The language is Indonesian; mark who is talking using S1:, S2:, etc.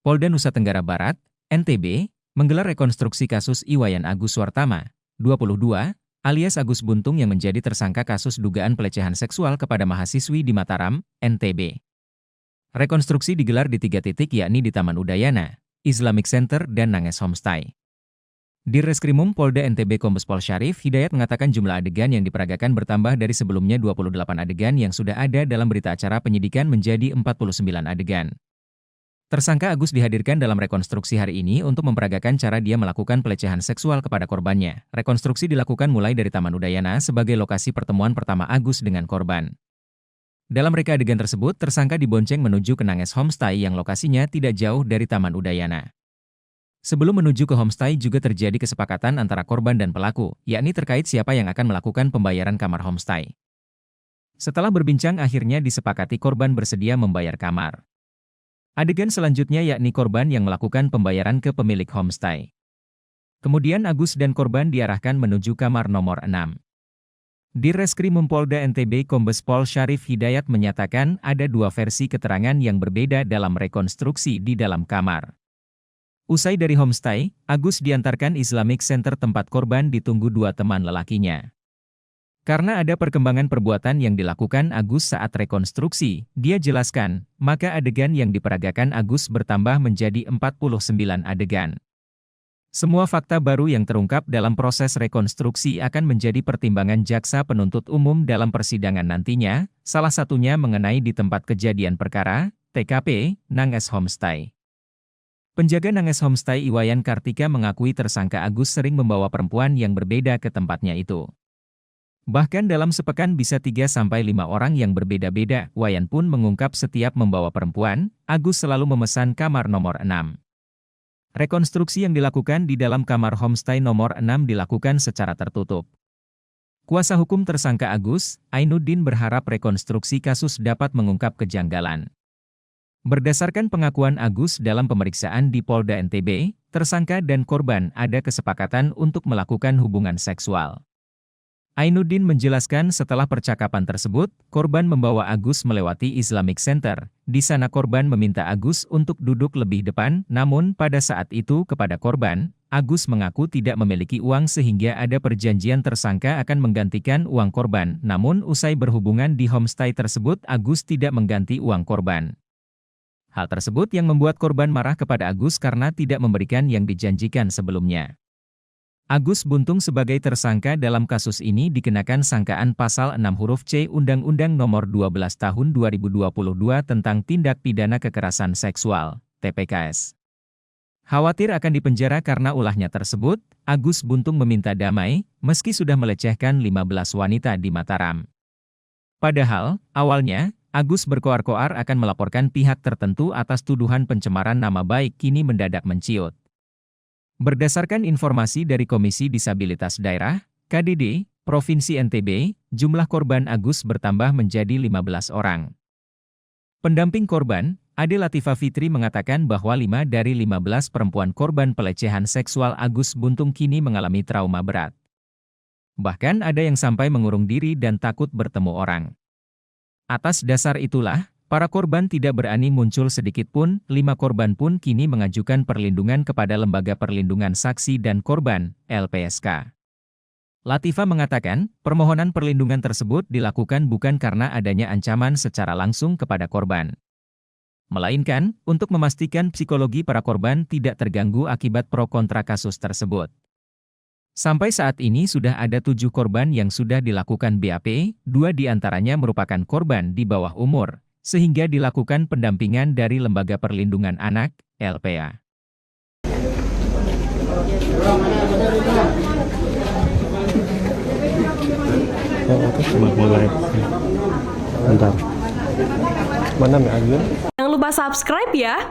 S1: Polda Nusa Tenggara Barat, NTB, menggelar rekonstruksi kasus Iwayan Agus Suartama, 22, alias Agus Buntung yang menjadi tersangka kasus dugaan pelecehan seksual kepada mahasiswi di Mataram, NTB. Rekonstruksi digelar di 3 titik yakni di Taman Udayana, Islamic Center, dan Nanges Homestay. Di Reskrimum Polda NTB Kombes Pol Syarif Hidayat mengatakan jumlah adegan yang diperagakan bertambah dari sebelumnya 28 adegan yang sudah ada dalam berita acara penyidikan menjadi 49 adegan. Tersangka Agus dihadirkan dalam rekonstruksi hari ini untuk memperagakan cara dia melakukan pelecehan seksual kepada korbannya. Rekonstruksi dilakukan mulai dari Taman Udayana sebagai lokasi pertemuan pertama Agus dengan korban. Dalam reka adegan tersebut, tersangka dibonceng menuju ke Nanges Homestay yang lokasinya tidak jauh dari Taman Udayana. Sebelum menuju ke homestay juga terjadi kesepakatan antara korban dan pelaku, yakni terkait siapa yang akan melakukan pembayaran kamar homestay. Setelah berbincang akhirnya disepakati korban bersedia membayar kamar. Adegan selanjutnya yakni korban yang melakukan pembayaran ke pemilik homestay. Kemudian Agus dan korban diarahkan menuju kamar nomor 6. Di Reskrimum Polda NTB Kombes Pol Syarif Hidayat menyatakan ada 2 versi keterangan yang berbeda dalam rekonstruksi di dalam kamar. Usai dari homestay, Agus diantarkan Islamic Center tempat korban ditunggu 2 teman lelakinya. Karena ada perkembangan perbuatan yang dilakukan Agus saat rekonstruksi, dia jelaskan, maka adegan yang diperagakan Agus bertambah menjadi 49 adegan. Semua fakta baru yang terungkap dalam proses rekonstruksi akan menjadi pertimbangan jaksa penuntut umum dalam persidangan nantinya, salah satunya mengenai di tempat kejadian perkara, TKP, Nanges Homestay. Penjaga Nanges Homestay Iwayan Kartika mengakui tersangka Agus sering membawa perempuan yang berbeda ke tempatnya itu. Bahkan dalam sepekan bisa 3-5 orang yang berbeda-beda. Wayan pun mengungkap setiap membawa perempuan, Agus selalu memesan kamar nomor 6. Rekonstruksi yang dilakukan di dalam kamar homestay nomor 6 dilakukan secara tertutup. Kuasa hukum tersangka Agus, Ainuddin berharap rekonstruksi kasus dapat mengungkap kejanggalan. Berdasarkan pengakuan Agus dalam pemeriksaan di Polda NTB, tersangka dan korban ada kesepakatan untuk melakukan hubungan seksual. Ainuddin menjelaskan setelah percakapan tersebut, korban membawa Agus melewati Islamic Center. Di sana korban meminta Agus untuk duduk lebih depan, namun pada saat itu kepada korban, Agus mengaku tidak memiliki uang sehingga ada perjanjian tersangka akan menggantikan uang korban. Namun usai berhubungan di homestay tersebut, Agus tidak mengganti uang korban. Hal tersebut yang membuat korban marah kepada Agus karena tidak memberikan yang dijanjikan sebelumnya. Agus Buntung sebagai tersangka dalam kasus ini dikenakan sangkaan pasal 6 huruf C Undang-Undang Nomor 12 Tahun 2022 tentang Tindak Pidana Kekerasan Seksual, TPKS. Khawatir akan dipenjara karena ulahnya tersebut, Agus Buntung meminta damai, meski sudah melecehkan 15 wanita di Mataram. Padahal, awalnya, Agus berkoar-koar akan melaporkan pihak tertentu atas tuduhan pencemaran nama baik kini mendadak menciut. Berdasarkan informasi dari Komisi Disabilitas Daerah, KDD, Provinsi NTB, jumlah korban Agus bertambah menjadi 15 orang. Pendamping korban, Ade Latifah Fitri mengatakan bahwa 5 dari 15 perempuan korban pelecehan seksual Agus Buntung kini mengalami trauma berat. Bahkan ada yang sampai mengurung diri dan takut bertemu orang. Atas dasar itulah, para korban tidak berani muncul sedikit pun. 5 korban pun kini mengajukan perlindungan kepada Lembaga Perlindungan Saksi dan Korban, LPSK. Latifah mengatakan, permohonan perlindungan tersebut dilakukan bukan karena adanya ancaman secara langsung kepada korban, melainkan untuk memastikan psikologi para korban tidak terganggu akibat pro kontra kasus tersebut. Sampai saat ini sudah ada 7 korban yang sudah dilakukan BAP, 2 diantaranya merupakan korban di bawah umur, sehingga dilakukan pendampingan dari Lembaga Perlindungan Anak, LPA.
S2: Bentar. Mana Mi Agun?
S3: Jangan lupa subscribe ya.